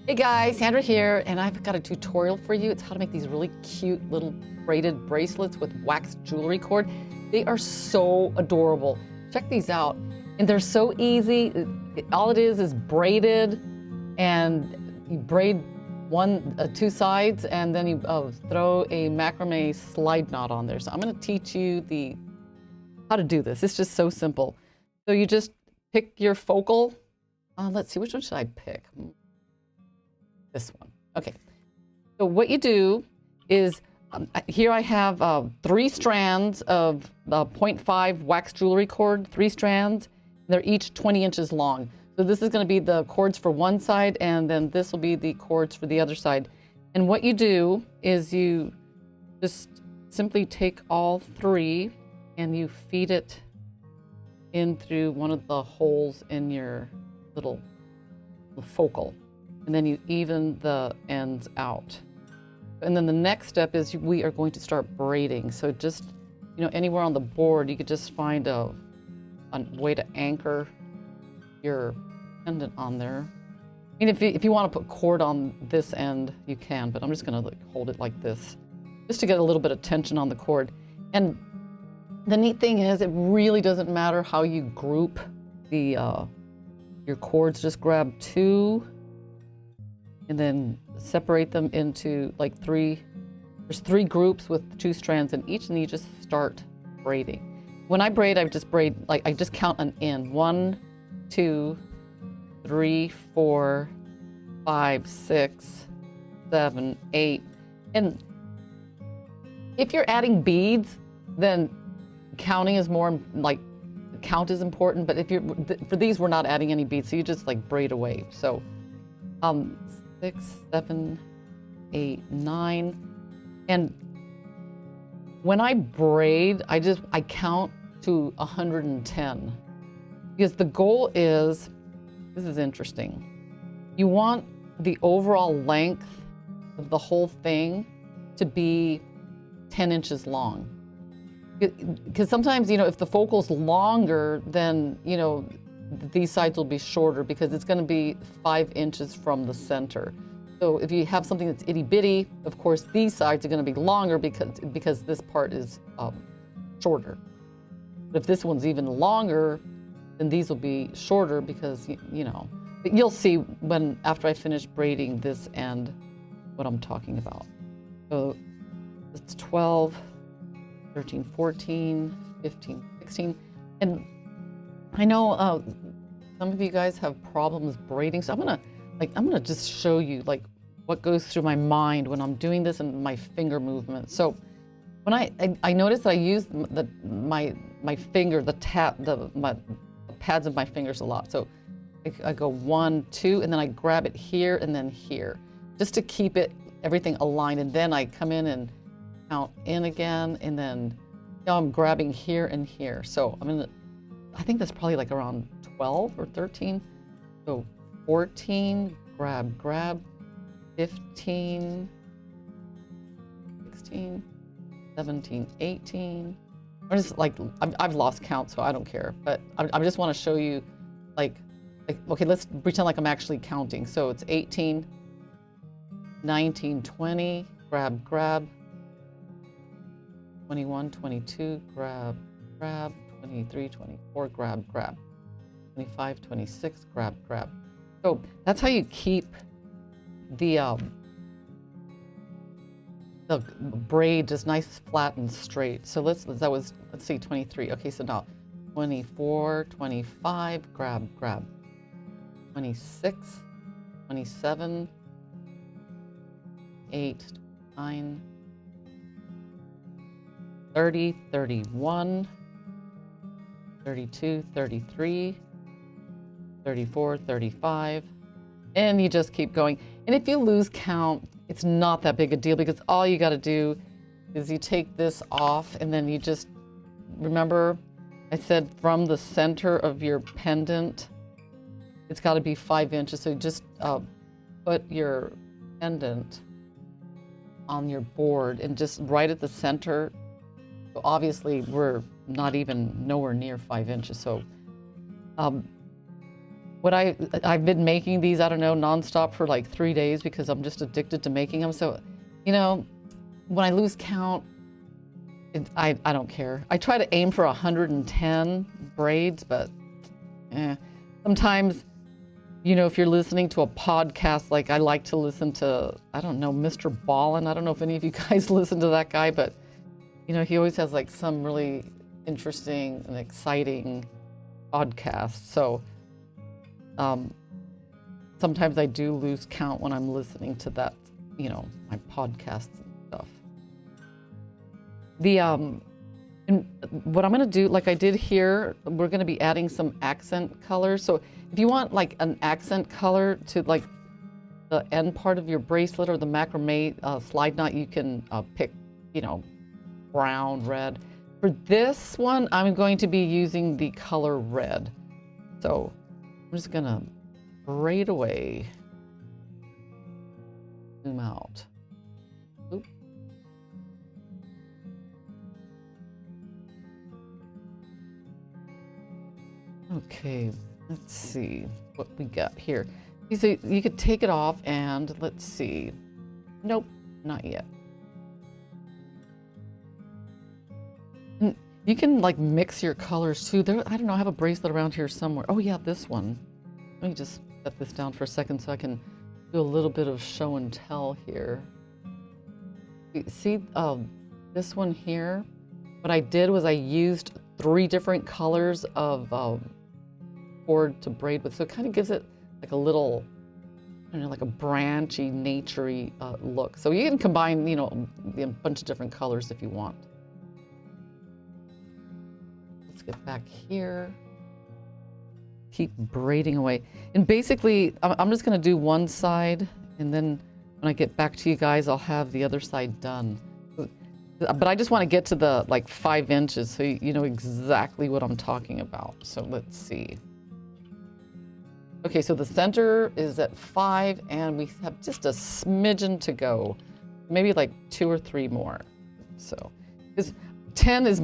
Hey guys, Sandra here, and I've got a tutorial for you. It's how to make these really cute little braided bracelets with wax jewelry cord. They are so adorable. Check these out. And they're so easy. All it is braided, and you braid two sides, and then you throw a macrame slide knot on there. So I'm gonna teach you how to do this. It's just so simple. So you just pick your focal. Let's see, which one should I pick? This one. Okay. So what you do is, here I have 3 strands of 0.5 wax jewelry cord, 3 strands. They're each 20 inches long. So this is going to be the cords for one side, and then this will be the cords for the other side. And what you do is you just simply take all 3 and you feed it in through one of the holes in your little focal. And then you even the ends out. And then the next step is we are going to start braiding. So just, anywhere on the board, you could just find a way to anchor your pendant on there. I mean, if you want to put cord on this end, you can, but I'm just gonna hold it like this, just to get a little bit of tension on the cord. And the neat thing is, it really doesn't matter how you group your cords. Just grab 2 and then separate them into like 3. There's 3 groups with 2 strands in each, and you just start braiding. When I braid, I just count an in. 1, 2, 3, 4, 5, 6, 7, 8. And if you're adding beads, then counting is more, count is important. But for these, we're not adding any beads, so you just braid away. So 6, 7, 8, 9. And when I braid, I count to 110. Because the goal is, this is interesting, you want the overall length of the whole thing to be 10 inches long. Because sometimes, if the focal's longer, then, these sides will be shorter because it's going to be 5 inches from the center. So if you have something that's itty bitty, of course, these sides are going to be longer because this part is shorter. But if this one's even longer, then these will be shorter because, but you'll see after I finish braiding this end, what I'm talking about. So it's 12, 13, 14, 15, 16. And I know some of you guys have problems braiding, so I'm gonna just show you what goes through my mind when I'm doing this and my finger movement. So when I noticed that I use my finger, the pads of my fingers a lot. So I go 1, 2, and then I grab it here and then here, just to keep everything aligned. And then I come in and count in again, and then now I'm grabbing here and here. So I think that's probably around 12 or 13. So 14, grab, 15, 16, 17, 18. I'm just I've lost count, so I don't care. But I just want to show you, okay, let's pretend I'm actually counting. So it's 18, 19, 20, grab, 21, 22, grab, 23, 24, grab, 25, 26, grab. So that's how you keep the braid just nice, flat, and straight. So let's see, 23. Okay, so now 24, 25, grab, 26, 27, 8, 9, 30, 31, 32, 33, 34, 35, and you just keep going. And if you lose count, it's not that big a deal, because all you got to do is you take this off, and then you just remember I said from the center of your pendant, it's got to be 5 inches. So you just put your pendant on your board and just right at the center. So obviously we're not even nowhere near 5 inches. So I've been making these, I don't know, nonstop for like 3 days because I'm just addicted to making them. So, you know, when I lose count, I don't care. I try to aim for 110 braids, but sometimes, you know, if you're listening to a podcast, like I like to listen to, I don't know, Mr. Ballin. I don't know if any of you guys listen to that guy, but, you know, he always has like some really interesting and exciting podcasts. So sometimes I do lose count when I'm listening to that, you know, my podcasts and stuff. And what I'm going to do, like I did here, we're going to be adding some accent colors. So if you want like an accent color to like the end part of your bracelet or the macrame slide knot, you can pick, you know, brown, red. For this one, I'm going to be using the color red. So I'm just going to braid away, zoom out. Oop. Okay, let's see what we got here. You see, you could take it off and let's see. Nope, not yet. And you can like mix your colors too. There, I don't know, I have a bracelet around here somewhere. Oh yeah, this one. Let me just set this down for a second so I can do a little bit of show and tell here. You see this one here? What I did was I used 3 different colors of cord to braid with, so it kind of gives it like a little, I don't know, like a branchy, naturey look. So you can combine, you know, a bunch of different colors if you want. Let's get back here. Keep braiding away. And basically, I'm just going to do one side, and then when I get back to you guys, I'll have the other side done. But I just want to get to the like 5 inches so you know exactly what I'm talking about. So let's see. Okay, so the center is at 5, and we have just a smidgen to go. Maybe like 2 or 3 more. So, because 10 is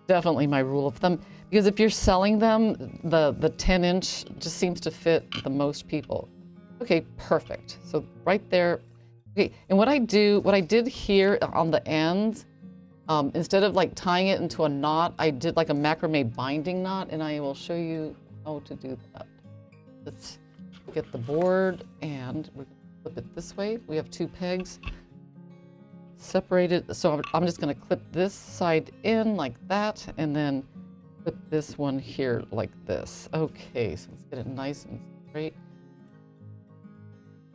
definitely my rule of thumb. Because if you're selling them, the 10-inch just seems to fit the most people. Okay, perfect. So right there. Okay, and what I did here on the ends, instead of like tying it into a knot, I did like a macrame binding knot, and I will show you how to do that. Let's get the board, and we're gonna flip it this way. We have 2 pegs separated. So I'm just gonna clip this side in like that, and then clip this one here like this. Okay, so let's get it nice and straight.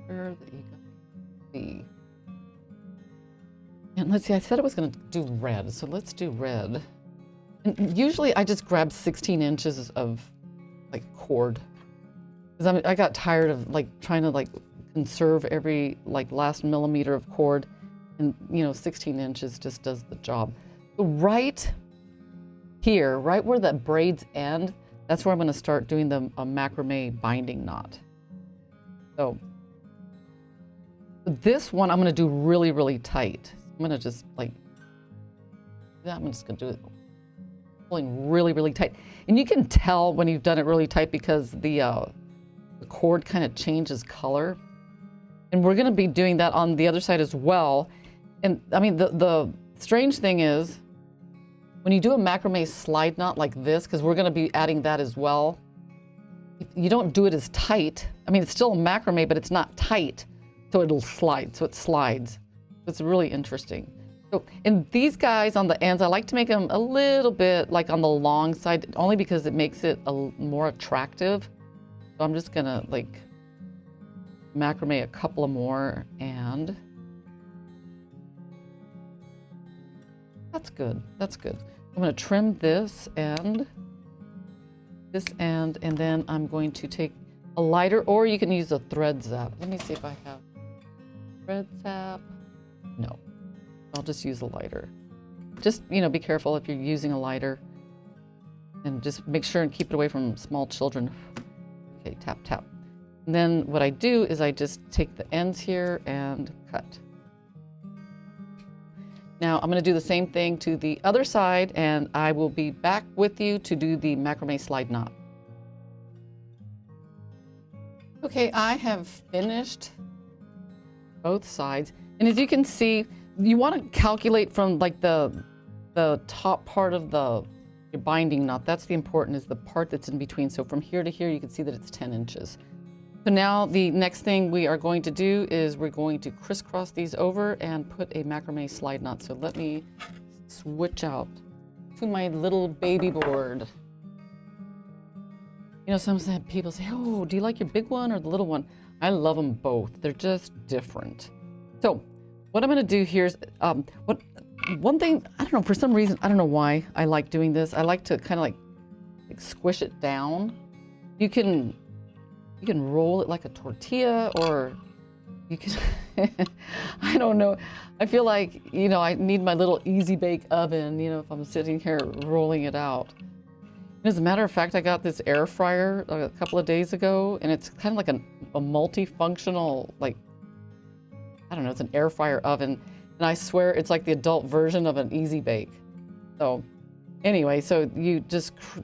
There you go. See. And let's see, I said I was going to do red, so let's do red. And usually I just grab 16 inches of like cord, because I got tired of like trying to like conserve every like last millimeter of cord, and you know 16 inches just does the job. So right here, right where the braids end, that's where I'm going to start doing the macrame binding knot. So this one I'm going to do really, really tight. I'm going to just like, I'm just going to do it pulling really, really tight. And you can tell when you've done it really tight because the cord kind of changes color. And we're going to be doing that on the other side as well. And I mean, the strange thing is when you do a macrame slide knot like this, because we're going to be adding that as well, you don't do it as tight. I mean, it's still a macrame, but it's not tight. So it'll slide, so it slides. It's really interesting. So, and these guys on the ends, I like to make them a little bit like on the long side, only because it makes it more attractive. So I'm just gonna like macrame a couple of more, and that's good, that's good. I'm gonna trim this end, and then I'm going to take a lighter, or you can use a thread zap. Let me see if I have thread zap. No, I'll just use a lighter. Just, you know, be careful if you're using a lighter, and just make sure and keep it away from small children. Okay, tap, tap. And then what I do is I just take the ends here and cut. Now I'm going to do the same thing to the other side, and I will be back with you to do the macrame slide knot. Okay, I have finished both sides. And as you can see, you want to calculate from like the top part of your binding knot. That's the important, is the part that's in between. So from here to here, you can see that it's 10 inches. So now the next thing we are going to do is we're going to crisscross these over and put a macrame slide knot. So let me switch out to my little baby board. You know, some people say, oh, do you like your big one or the little one? I love them both. They're just different. So what I'm going to do here is, one thing, I don't know, for some reason, I don't know why I like doing this. I like to kind of like squish it down. You can roll it like a tortilla, or you can, I don't know. I feel like, you know, I need my little easy bake oven, you know, if I'm sitting here rolling it out. As a matter of fact, I got this air fryer a couple of days ago, and it's kind of like a multifunctional, like, I don't know, it's an air fryer oven. And I swear it's like the adult version of an easy bake. So anyway, so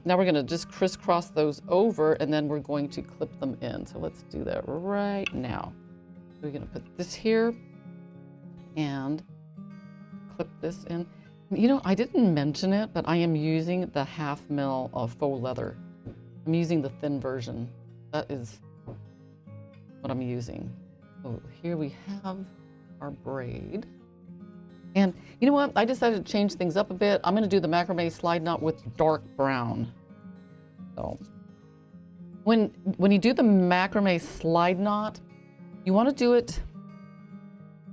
now we're going to just crisscross those over, and then we're going to clip them in. So let's do that right now. We're going to put this here and clip this in. You know, I didn't mention it, but I am using the 1/2 mil of faux leather. I'm using the thin version. That is what I'm using. So here we have our braid. And you know what? I decided to change things up a bit. I'm going to do the macrame slide knot with dark brown. So when you do the macrame slide knot, you want to do it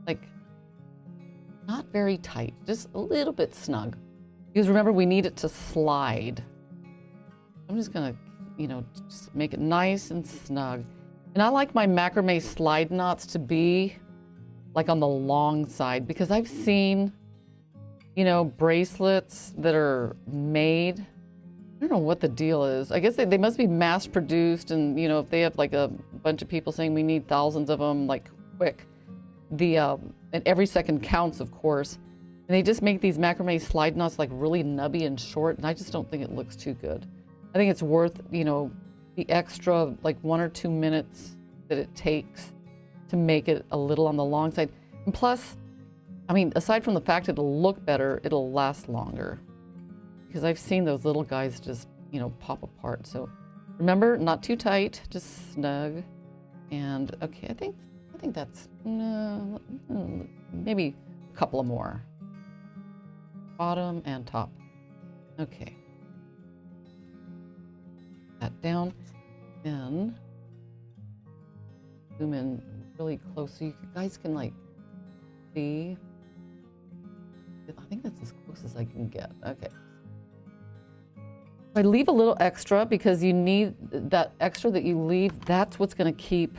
like not very tight, just a little bit snug. Because remember, we need it to slide. I'm just going to, you know, just make it nice and snug. And I like my macrame slide knots to be like on the long side, because I've seen, you know, bracelets that are made, I don't know what the deal is. I guess they must be mass produced, and you know, if they have like a bunch of people saying we need thousands of them, like quick, and every second counts, of course, and they just make these macrame slide knots like really nubby and short, and I just don't think it looks too good. I think it's worth, you know, the extra like 1 or 2 minutes that it takes to make it a little on the long side. And plus, I mean, aside from the fact it'll look better, it'll last longer. Because I've seen those little guys just, you know, pop apart. So remember, not too tight, just snug. And okay, I think that's maybe a couple of more. Bottom and top. Okay. That down. Then zoom in really close so you guys can like see. I think that's as close as I can get. Okay. I leave a little extra because you need that extra that you leave. That's what's going to keep,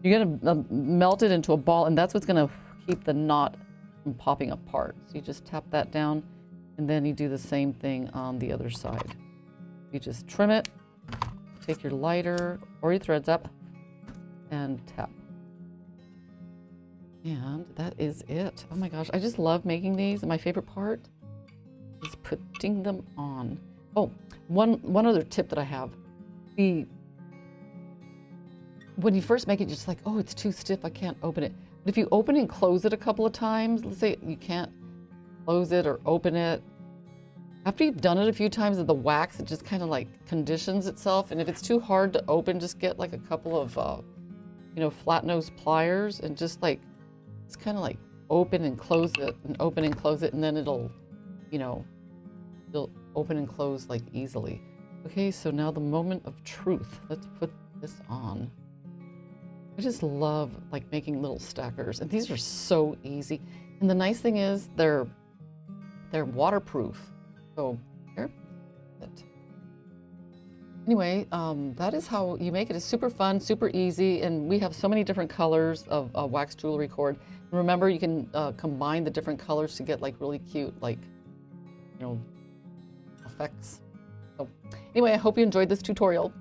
you're going to melt it into a ball, and that's what's going to keep the knot from popping apart. So you just tap that down, and then you do the same thing on the other side. You just trim it, take your lighter or your threads up, and tap. And that is it. Oh my gosh, I just love making these. And my favorite part is putting them on. Oh, one other tip that I have. When you first make it, you're just like, oh, it's too stiff, I can't open it. But if you open and close it a couple of times, let's say you can't close it or open it, after you've done it a few times, the wax, it just kind of like conditions itself. And if it's too hard to open, just get like a couple of, you know, flat nose pliers and just like, it's kind of like open and close it and open and close it, and then it'll, you know, it'll open and close like easily. Okay, so now the moment of truth. Let's put this on. I just love like making little stackers, and these are so easy. And the nice thing is they're waterproof. So here, anyway, that is how you make it. It's super fun, super easy, and we have so many different colors of wax jewelry cord. And remember, you can combine the different colors to get like really cute, like, you know, effects. So anyway, I hope you enjoyed this tutorial.